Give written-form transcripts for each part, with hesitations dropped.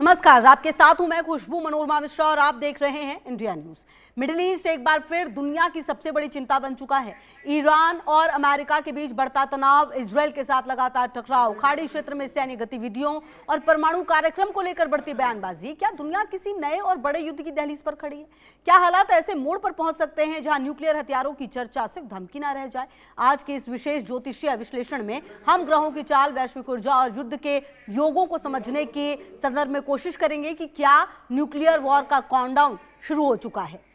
नमस्कार, आपके साथ हूं मैं खुशबू मनोरमा मिश्रा और आप देख रहे हैं इंडिया न्यूज। मिडिल ईस्ट एक बार फिर दुनिया की सबसे बड़ी चिंता बन चुका है। ईरान और अमेरिका के बीच बढ़ता तनाव, इजरायल के साथ लगातार टकराव, खाड़ी क्षेत्र में सैन्य गतिविधियों और परमाणु कार्यक्रम को लेकर बढ़ती बयानबाजी। क्या दुनिया किसी नए और बड़े युद्ध की दहलीज पर खड़ी है? क्या हालात ऐसे मोड़ पर पहुंच सकते हैं जहां न्यूक्लियर हथियारों की चर्चा सिर्फ धमकी ना रह जाए? आज के इस विशेष ज्योतिषीय विश्लेषण में हम ग्रहों की चाल, वैश्विक ऊर्जा और युद्ध के योगों को समझने के संदर्भ में कोशिश करेंगे कि क्या न्यूक्लियर वॉर का काउंटडाउन शुरू हो चुका है।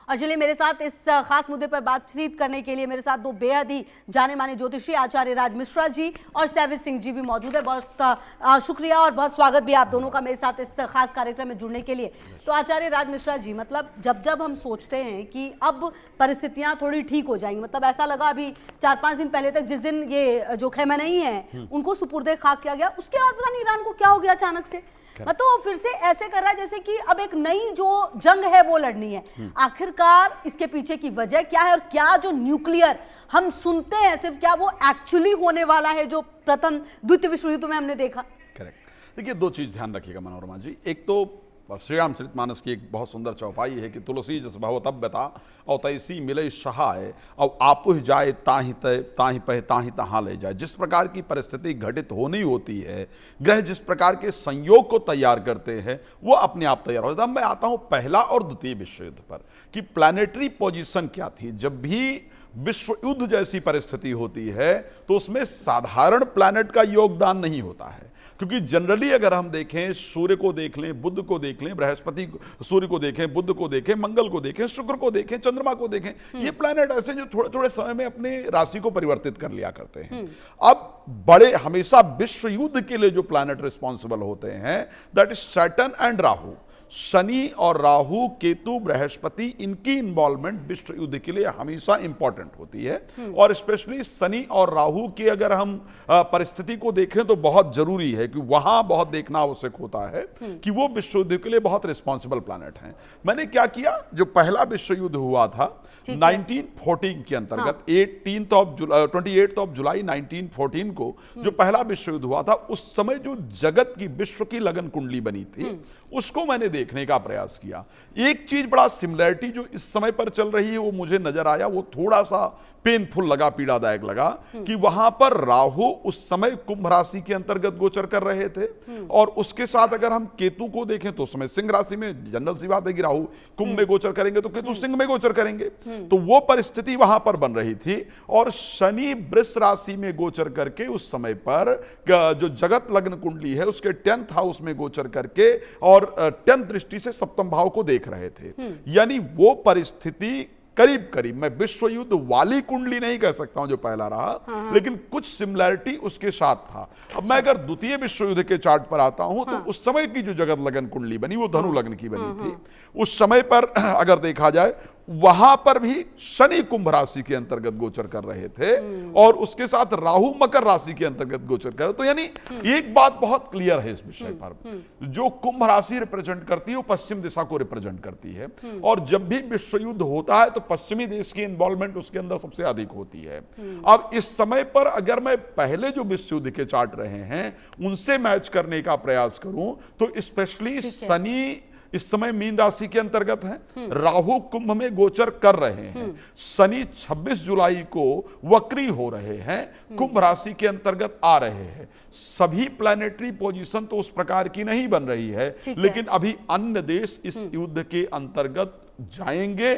और चलिए, मेरे साथ इस खास मुद्दे पर बातचीत करने के लिए मेरे साथ दो बेहद ही जाने माने ज्योतिषी आचार्य राज मिश्रा जी और सैविज सिंह जी भी मौजूद है। बहुत शुक्रिया और बहुत स्वागत भी आप दोनों का मेरे साथ इस खास कार्यक्रम में जुड़ने के लिए। तो आचार्य राज मिश्रा जी, मतलब जब हम सोचते हैं कि अब परिस्थितियां थोड़ी ठीक हो जाएंगी, मतलब ऐसा लगा अभी 4-5 दिन पहले तक, जिस दिन ये जो खैमेनेई है उनको सुपुर्दे खाक किया गया, उसके बाद पता नहीं ईरान को क्या हो गया अचानक से, मतलब फिर से ऐसे कर रहा है जैसे कि अब एक नई जो जंग है वो लड़नी है। आखिरकार इसके पीछे की वजह क्या है और क्या जो न्यूक्लियर हम सुनते हैं सिर्फ, क्या वो एक्चुअली होने वाला है जो प्रथम द्वितीय विश्व युद्ध में हमने देखा? करेक्ट। देखिए, दो चीज ध्यान रखिएगा मनोरमा जी। एक तो श्री रामचरितमानस की एक बहुत सुंदर चौपाई है कि तुलसी जस भवतव्यता और तैसी मिले सहाय और आपुह जाए ताहि पह ताहि तहाँ ले जाए। जिस प्रकार की परिस्थिति घटित होनी होती है, ग्रह जिस प्रकार के संयोग को तैयार करते हैं, वो अपने आप तैयार होता है। मैं आता हूं पहला और द्वितीय विश्व युद्ध पर कि प्लैनेटरी पोजीशन क्या थी। जब भी विश्व युद्ध जैसी परिस्थिति होती है तो उसमें साधारण प्लैनेट का योगदान नहीं होता है, क्योंकि जनरली अगर हम देखें, सूर्य को देख लें, बुध को देख लें, बृहस्पति सूर्य को देखें, बुध को देखें, मंगल को देखें, शुक्र को देखें, चंद्रमा को देखें, ये प्लैनेट ऐसे जो थोड़े थोड़े समय में अपने राशि को परिवर्तित कर लिया करते हैं। अब बड़े हमेशा विश्व युद्ध के लिए जो प्लैनेट रिस्पॉन्सिबल होते हैं, that is Saturn and Rahu. Shani और राहु, केतु, बृहस्पति, इनकी इन्वॉल्वमेंट विश्व युद्ध के लिए हमेशा इंपॉर्टेंट होती है। और स्पेशली शनि और राहु की अगर हम परिस्थिति को देखें तो बहुत जरूरी है कि वहां बहुत देखना आवश्यक होता है कि वो विश्व युद्ध के लिए बहुत रिस्पॉन्सिबल प्लैनेट हैं। मैंने क्या किया, जो पहला विश्व युद्ध हुआ था 1914 के अंतर्गत, 28 जुलाई 1914 को जो पहला विश्व युद्ध हुआ था, उस समय जो जगत की, विश्व की लगन कुंडली बनी थी, उसको मैंने देखने का प्रयास किया। एक चीज बड़ा सिमिलरिटी जो इस समय पर चल रही है वो मुझे नजर आया, वो थोड़ा सा पेनफुल लगा, पीड़ादायक लगा कि वहां पर राहु उस समय कुंभ राशि के अंतर्गत गोचर कर रहे थे और उसके साथ अगर हम केतु को देखें तो उसमें सिंह राशि में, जनरल सी बात है कि राहु कुंभ में गोचर करेंगे तो केतु सिंह में गोचर करेंगे, तो वो परिस्थिति वहां पर बन रही थी। और शनि वृष राशि में गोचर करके उस समय पर जो जगत लग्न कुंडली है उसके 10th हाउस में गोचर करके और 10th दृष्टि से सप्तम भाव को देख रहे थे। यानी वो परिस्थिति करीब करीब, मैं विश्व युद्ध वाली कुंडली नहीं कह सकता हूं जो पहला रहा, लेकिन कुछ सिमिलरिटी उसके साथ था। अब मैं अगर द्वितीय विश्व युद्ध के चार्ट पर आता हूं तो उस समय की जो जगत लगन कुंडली बनी वो धनु लग्न की बनी थी। उस समय पर अगर देखा जाए, वहां पर भी शनि कुंभ राशि के अंतर्गत गोचर कर रहे थे और उसके साथ राहु मकर राशि के अंतर्गत गोचर कर रहे। तो यानी एक बात बहुत क्लियर है इस विषय पर, जो कुंभ राशि रिप्रेजेंट करती है वो पश्चिम दिशा को रिप्रेजेंट करती है। और जब भी विश्व युद्ध होता है तो पश्चिमी देश की इन्वॉल्वमेंट उसके अंदर सबसे अधिक होती है। अब इस समय पर अगर मैं पहले जो विश्व युद्ध के चार्ट रहे हैं उनसे मैच करने का प्रयास करूं तो स्पेशली शनि इस समय मीन राशि के अंतर्गत है, राहु कुंभ में गोचर कर रहे हैं, शनि 26 जुलाई को वक्री हो रहे हैं, कुंभ राशि के अंतर्गत आ रहे हैं। सभी प्लैनेटरी पोजीशन तो उस प्रकार की नहीं बन रही है, लेकिन अभी अन्य देश इस युद्ध के अंतर्गत जाएंगे।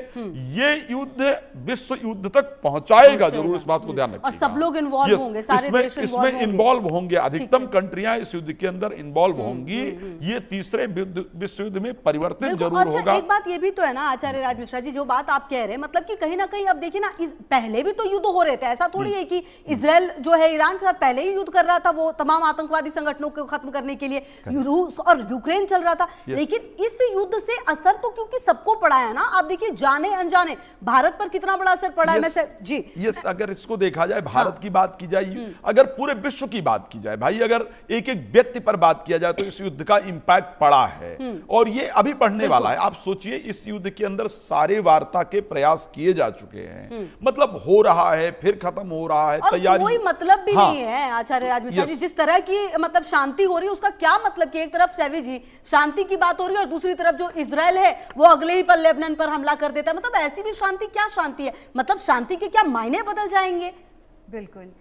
ये युद्ध विश्व युद्ध तक पहुंचाएगा जरूर, इस बात को ध्यान रखिएगा। और सब लोग इन्वॉल्व होंगे, सारे देश इसमें इन्वॉल्व होंगे, अधिकतम कंट्रियां इस युद्ध के अंदर इन्वॉल्व होंगी। ये तीसरे विश्व युद्ध में परिवर्तन जरूर होगा। एक बात ये भी तो है ना आचार्य राज मिश्रा जी, जो बात आप कह रहे हैं, मतलब कि कहीं ना कहीं अब देखिए ना, पहले भी तो युद्ध हो रहे थे, ऐसा थोड़ी है कि इजराइल जो है ईरान के साथ पहले ही युद्ध कर रहा था, वो तमाम आतंकवादी संगठनों को खत्म करने के लिए, रूस और यूक्रेन चल रहा था। लेकिन इस युद्ध से असर तो क्योंकि सबको पड़ा है, है ना, आप देखिए जाने अनजाने भारत पर कितना बड़ा असर पड़ा है। जी यस, अगर इसको देखा जाए, भारत की बात की जाए, अगर पूरे विश्व की बात की जाए भाई, अगर एक एक व्यक्ति पर बात किया जाए तो इस युद्ध का इंपैक्ट पड़ा है और ये अभी बढ़ने वाला है। आप सोचिए इस युद्ध के अंदर सारे वार्ता के प्रयास किए जा चुके हैं, मतलब हो रहा है, फिर खत्म हो रहा है, तैयारी कोई मतलब भी नहीं है आचार्य राज मिश्रा जी। जिस तरह की मतलब शांति हो रही है उसका क्या मतलब कि एक तरफ सेवी जी शांति की बात हो रही है और दूसरी तरफ जो इजराइल है वो अगले ही पल लेबनान पर हमला कर देता है। मतलब ऐसी भी शांति, क्या शांति है, मतलब शांति के क्या मायने बदल जाएंगे। बिल्कुल,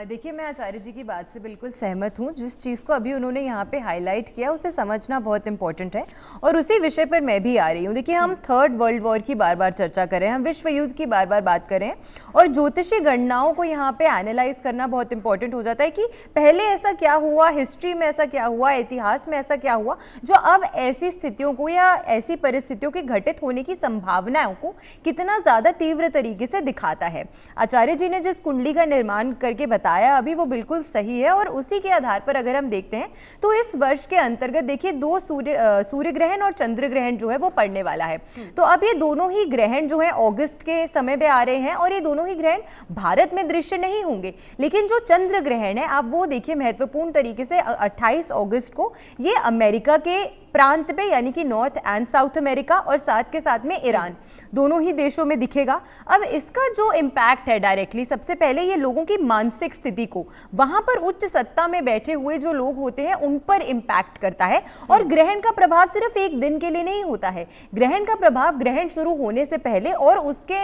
देखिए मैं आचार्य जी की बात से बिल्कुल सहमत हूँ। जिस चीज़ को अभी उन्होंने यहाँ पे हाईलाइट किया उसे समझना बहुत इंपॉर्टेंट है और उसी विषय पर मैं भी आ रही हूँ। देखिए हम थर्ड वर्ल्ड वॉर की बार बार चर्चा करें, हम विश्व युद्ध की बार बार बात करें और ज्योतिषी गणनाओं को यहाँ पे एनालाइज करना बहुत इंपॉर्टेंट हो जाता है कि पहले ऐसा क्या हुआ, हिस्ट्री में ऐसा क्या हुआ, इतिहास में ऐसा क्या हुआ जो अब ऐसी स्थितियों को या ऐसी परिस्थितियों के घटित होने की संभावनाओं को कितना ज़्यादा तीव्र तरीके से दिखाता है। आचार्य जी ने जिस कुंडली का निर्माण करके बताया अभी वो बिल्कुल सही है और उसी के आधार पर अगर हम देखते हैं तो इस वर्ष के अंतर्गत देखिए 2 सूर्य ग्रहण और चंद्र ग्रहण जो है वो पड़ने वाला है। तो अब ये दोनों ही ग्रहण जो है अगस्त के समय पे आ रहे हैं और ये दोनों ही ग्रहण भारत में दृश्य नहीं होंगे, लेकिन जो चंद्र ग्रहण है आप वो देखिए महत्वपूर्ण तरीके से 28 अगस्त को ये अमेरिका के प्रांत पे यानी कि नॉर्थ एंड साउथ अमेरिका और साथ के साथ में ईरान दोनों ही देशों में दिखेगा। अब इसका जो इम्पैक्ट है डायरेक्टली, सबसे पहले ये लोगों की मानसिक स्थिति को, वहां पर उच्च सत्ता में बैठे हुए जो लोग होते हैं उन पर इम्पैक्ट करता है। और ग्रहण का प्रभाव सिर्फ एक दिन के लिए नहीं होता है, ग्रहण का प्रभाव ग्रहण शुरू होने से पहले और उसके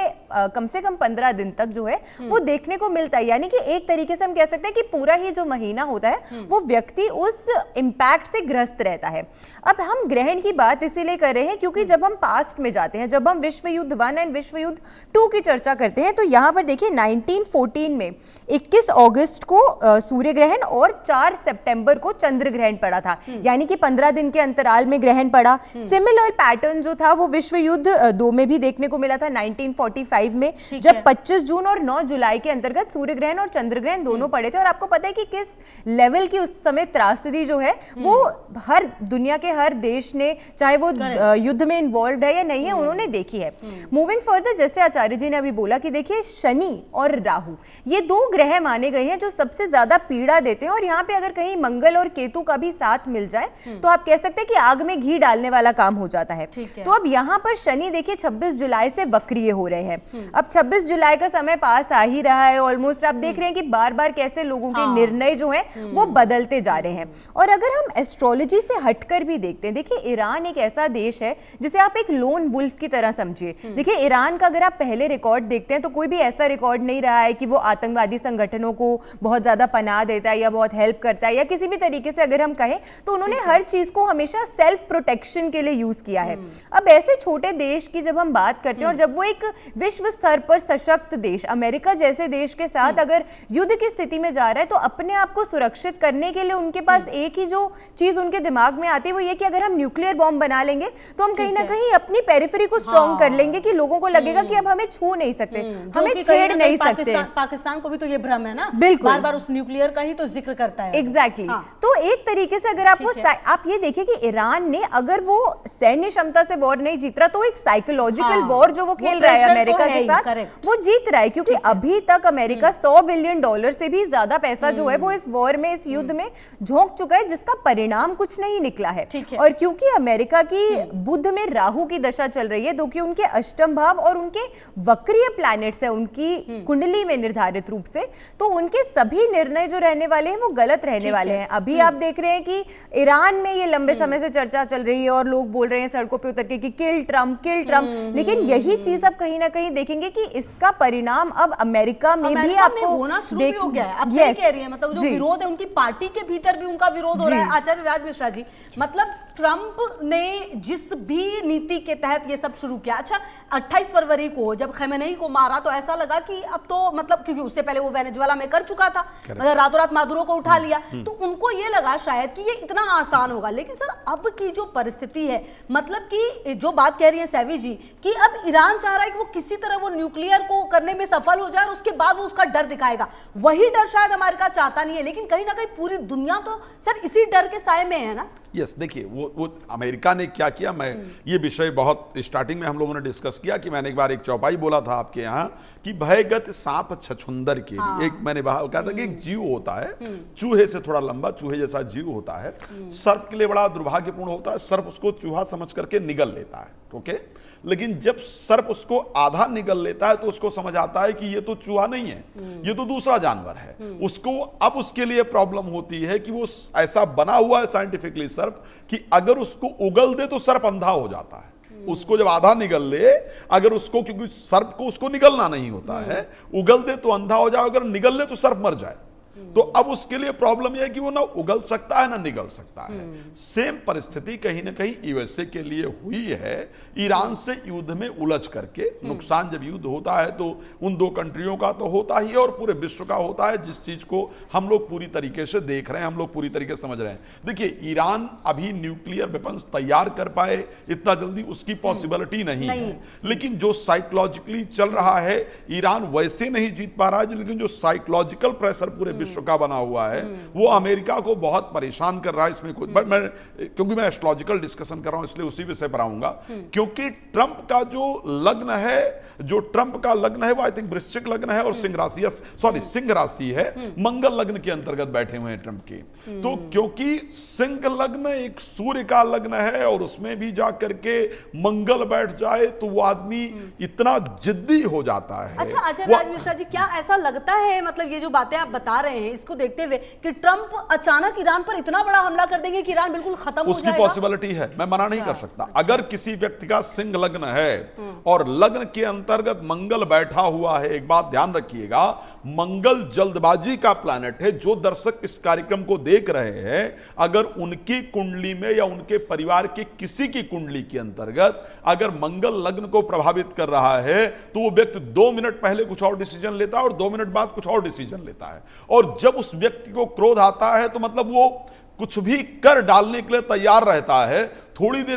कम से कम 15 दिन तक जो है वो देखने को मिलता है। यानी कि एक तरीके से हम कह सकते हैं कि पूरा ही जो महीना होता है वो व्यक्ति उस इम्पैक्ट से ग्रस्त रहता है। अब हम ग्रहण की बात इसीलिए कर रहे हैं क्योंकि जब हम पास्ट में जाते हैं, जब हम विश्व युद्ध 1 एंड विश्व युद्ध 2 की चर्चा करते हैं तो यहाँ पर देखिए 1914 में 21 अगस्त को सूर्य ग्रहण और 4 सितंबर को चंद्र ग्रहण पड़ा था, यानी कि 15 दिन के अंतराल में ग्रहण पड़ा। सिमिलर पैटर्न जो था वो विश्व युद्ध 2 में भी देखने को मिला था 1945 में, जब 25 जून और 9 जुलाई के अंतर्गत सूर्य ग्रहण और चंद्र ग्रहण दोनों पड़े थे। और आपको पता है कि किस लेवल की उस समय त्रासदी जो है वो हर दुनिया के हर देश ने, चाहे वो युद्ध में इन्वॉल्व है या नहीं है, उन्होंने देखी है। मूविंग फर्दर, जैसे आचार्य जी ने अभी बोला कि देखिए शनि और राहु ये 2 ग्रह माने गए हैं जो सबसे ज्यादा पीड़ा देते हैं और यहाँ पे अगर कहीं मंगल और केतु का भी साथ मिल जाए तो आप कह सकते हैं कि आग में घी डालने वाला काम हो जाता है। तो अब यहाँ पर शनि देखिए 26 जुलाई से वक्रीय हो रहे हैं। अब 26 जुलाई का समय पास आ ही रहा है ऑलमोस्ट, आप देख रहे हैं कि बार बार कैसे लोगों के निर्णय जो है वो बदलते जा रहे हैं। और अगर हम एस्ट्रोलॉजी से हटकर भी देखते हैं, देखिए ईरान एक ऐसा देश है जिसे आप एक लोन वुल्फ की तरह समझिए। देखिए ईरान का अगर आप पहले रिकॉर्ड देखते हैं तो कोई भी ऐसा रिकॉर्ड नहीं रहा है कि वो आतंकवादी संगठनों को बहुत ज्यादा पनाह देता है या बहुत हेल्प करता है या किसी भी तरीके से अगर हम कहें तो उन्होंने हर चीज को हमेशा सेल्फ प्रोटेक्शन के लिए यूज किया है। अब ऐसे छोटे देश की जब हम बात करते हैं और जब वो एक विश्व स्तर पर सशक्त देश अमेरिका जैसे देश के साथ अगर युद्ध की स्थिति में जा रहा है तो अपने आप को सुरक्षित करने के लिए उनके पास एक ही जो चीज उनके दिमाग में आती है वो ये कि अगर हम न्यूक्लियर बॉम्ब बना लेंगे तो हम कहीं ना कहीं अपनी पेरिफेरी को स्ट्रॉन्ग कर लेंगे कि लोगों को लगेगा कि अब हमें छू नहीं सकते, हमें छेड़ नहीं सकते। पाकिस्तान को भी तो ये भ्रम है ना, बिल्कुल बार बार उस न्यूक्लियर का ही तो जिक्र करता है। एग्जैक्टली तो एक तरीके से अगर आपको आप ये देखिए कि ईरान ने अगर वो सैन्य क्षमता से वॉर नहीं जीत रहा तो एक साइकोलॉजिकल वॉर जो वो खेल रहा है अमेरिका के साथ वो जीत रहा है, क्योंकि अभी तक अमेरिका $100 बिलियन से भी ज्यादा पैसा जो है वो इस वॉर में, इस युद्ध में झोंक चुका है, जिसका परिणाम कुछ नहीं निकला है। और क्योंकि अमेरिका की बुध में राहु की दशा चल रही है, क्योंकि उनके अष्टम भाव और उनके वक्रीय प्लैनेट्स है उनकी कुंडली में निर्धारित रूप से, तो उनके सभी निर्णय जो रहने वाले हैं वो गलत रहने वाले हैं। अभी आप देख रहे हैं कि ईरान में ये लंबे समय से चर्चा चल रही है और लोग बोल रहे हैं सड़कों पे उतर के कि किल ट्रम्प, लेकिन यही चीज अब कहीं ना कहीं देखेंगे कि इसका परिणाम अब अमेरिका में भी आपको होना शुरू हो गया है। अब सही कह रही है, मतलब जो विरोध है उनकी पार्टी के भीतर भी उनका विरोध हो रहा है। आचार्य राज मिश्रा जी, मतलब ट्रंप ने जिस भी नीति के तहत ये सब शुरू किया, अच्छा 28 फरवरी को जब खमेनेई को मारा तो ऐसा लगा कि अब तो मतलब, क्योंकि उससे पहले वो वेनेजुएला में कर चुका था, मतलब रातों रात मादुरो को उठा लिया, तो उनको ये लगा शायद कि ये इतना आसान होगा। लेकिन सर अब की जो परिस्थिति है, मतलब कि जो बात कह रही है सैवी जी कि अब ईरान चाह रहा है कि वो किसी तरह वो न्यूक्लियर को करने में सफल हो जाए और उसके बाद वो उसका डर दिखाएगा। वही डर शायद अमेरिका चाहता नहीं है, लेकिन कहीं ना कहीं पूरी दुनिया तो सर इसी डर के साए में है ना। यस, देखिए वो वो अमेरिका ने क्या किया, मैं ये विषय बहुत स्टार्टिंग में हम लोगों ने डिस्कस किया कि मैंने एक बार एक चौपाई बोला था आपके यहाँ कि भयगत सांप छछुंदर के लिए एक मैंने कहा था कि एक जीव होता है चूहे से थोड़ा लंबा, चूहे जैसा जीव होता है, सर्प के लिए बड़ा दुर्भाग्यपूर्ण होता है, सर्प उसको चूहा समझ करके निगल लेता है, ओके। लेकिन जब सर्प उसको आधा निगल लेता है तो उसको समझ आता है कि ये तो चूहा नहीं है, ये तो दूसरा जानवर है। उसको अब उसके लिए प्रॉब्लम होती है कि वो ऐसा बना हुआ है साइंटिफिकली सर्प कि अगर उसको उगल दे तो सर्प अंधा हो जाता है। उसको जब आधा निगल ले, अगर उसको, क्योंकि सर्प को उसको निगलना नहीं होता है, उगल दे तो अंधा हो जाए, अगर निगल ले तो सर्प मर जाए। तो अब उसके लिए प्रॉब्लम यह है कि वो ना उगल सकता है ना निगल सकता है। सेम परिस्थिति कहीं ना कहीं यूएसए के लिए हुई है, ईरान से युद्ध में उलझ करके। नुकसान जब युद्ध होता है तो उन दो कंट्रियों का तो होता ही है और पूरे विश्व का होता है, जिस चीज को हम लोग पूरी तरीके से देख रहे हैं, हम लोग पूरी तरीके से समझ रहे हैं। देखिए, ईरान अभी न्यूक्लियर वेपन्स तैयार कर पाए इतना जल्दी उसकी पॉसिबिलिटी नहीं है, लेकिन जो साइकोलॉजिकली चल रहा है, ईरान वैसे नहीं जीत पा रहा है, लेकिन जो साइकोलॉजिकल प्रेशर पूरे विश्व का बना हुआ है वो अमेरिका को बहुत परेशान कर रहा है। इसमें कोई, बट मैं, क्योंकि मैं एस्ट्रोलॉजिकल डिस्कशन कर रहा हूं इसलिए उसी विषय पर आऊंगा। क्योंकि ट्रंप का जो लग्न है, वो आई थिंक वृश्चिक लग्न है और सिंह राशि है, मंगल लग्न के अंतर्गत बैठे हुए हैं ट्रंप के। तो क्योंकि सिंह लग्न एक सूर्य का लग्न है और उसमें भी जाकर के मंगल बैठ जाए तो वो आदमी इतना जिद्दी हो जाता है। अच्छा राज मिश्रा जी, क्या ऐसा लगता है, मतलब ये जो बातें आप बता रहे हैं इसको देखते हुए, कि ट्रंप अचानक ईरान पर इतना बड़ा हमला कर देंगे कि ईरान बिल्कुल खत्म हो जाएगा? उसकी पॉसिबिलिटी है, मैं मना नहीं कर सकता। अगर किसी व्यक्ति का सिंह लग्न है और लग्न के अंतर्गत मंगल बैठा हुआ है, एक बात ध्यान रखिएगा, मंगल जल्दबाजी का प्लैनेट है। जो दर्शक इस कार्यक्रम को देख रहे हैं, अगर उनकी कुंडली में या उनके परिवार के किसी की कुंडली के अंतर्गत अगर मंगल लग्न को प्रभावित कर रहा है तो वो व्यक्ति 2 मिनट पहले कुछ और डिसीजन लेता है और 2 मिनट बाद कुछ और डिसीजन लेता है। और जब उस व्यक्ति को क्रोध आता है तो मतलब वो कुछ भी कर डालने के लिए तैयार रहता है। थोड़ी देर